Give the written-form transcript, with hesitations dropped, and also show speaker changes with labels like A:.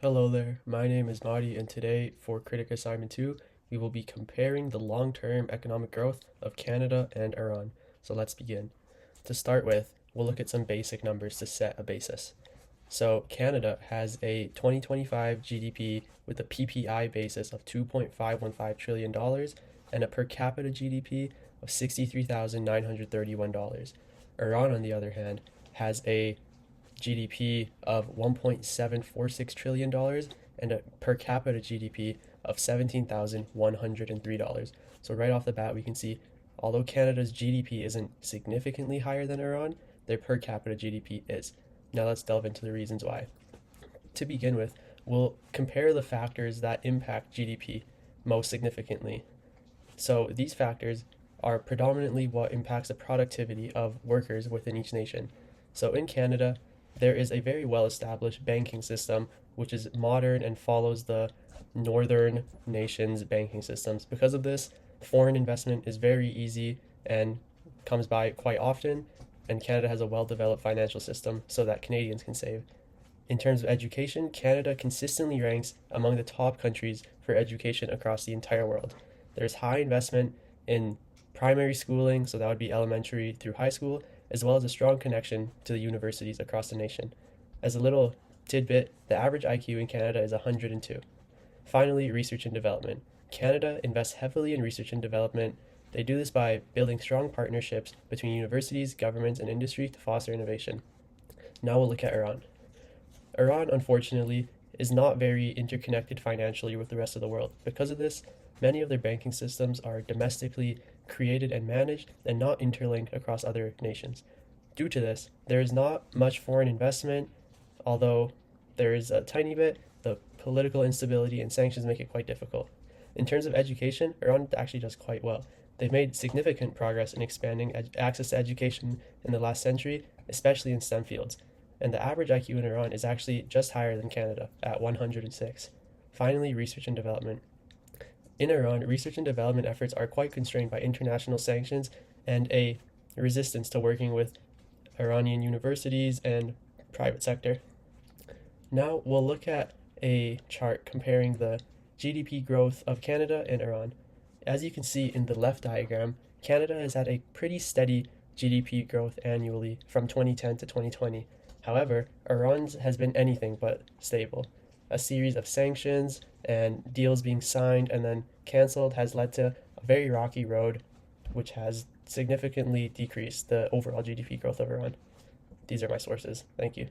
A: Hello there, my name is Madi, and today for Critic Assignment 2, we will be comparing the long-term economic growth of Canada and Iran. So let's begin. To start with, we'll look at some basic numbers to set a basis. So Canada has a 2025 GDP with a PPI basis of $2.515 trillion and a per capita GDP of $63,931. Iran, on the other hand, has a GDP of $1.746 trillion and a per capita GDP of $17,103. So right off the bat, we can see although Canada's GDP isn't significantly higher than Iran, their per capita GDP is. Now let's delve into the reasons why. To begin with, we'll compare the factors that impact GDP most significantly. So these factors are predominantly what impacts the productivity of workers within each nation. So in Canada, there is a very well established banking system which is modern and follows the northern nations' banking systems. Because of this, foreign investment is very easy and comes by quite often, and Canada has a well developed financial system so that Canadians can save. In terms of education, Canada consistently ranks among the top countries for education across the entire world. There's high investment in primary schooling, so that would be elementary through high school, as well as a strong connection to the universities across the nation. As a little tidbit, the average IQ in Canada is 102. Finally, research and development. Canada invests heavily in research and development. They do this by building strong partnerships between universities, governments, and industry to foster innovation. Now we'll look at Iran. Iran, unfortunately, is not very interconnected financially with the rest of the world. Because of this, many of their banking systems are domestically created and managed and not interlinked across other nations. Due to this, there is not much foreign investment, although there is a tiny bit. The political instability and sanctions make it quite difficult. In terms of education, Iran actually does quite well. They've made significant progress in expanding access to education in the last century, especially in STEM fields. And the average IQ in Iran is actually just higher than Canada at 106. Finally, research and development. In Iran, research and development efforts are quite constrained by international sanctions and a resistance to working with Iranian universities and private sector. Now we'll look at a chart comparing the GDP growth of Canada and Iran. As you can see in the left diagram, Canada has had a pretty steady GDP growth annually from 2010 to 2020. However, Iran's has been anything but stable. A series of sanctions and deals being signed and then canceled has led to a very rocky road, which has significantly decreased the overall GDP growth of Iran. These are my sources. Thank you.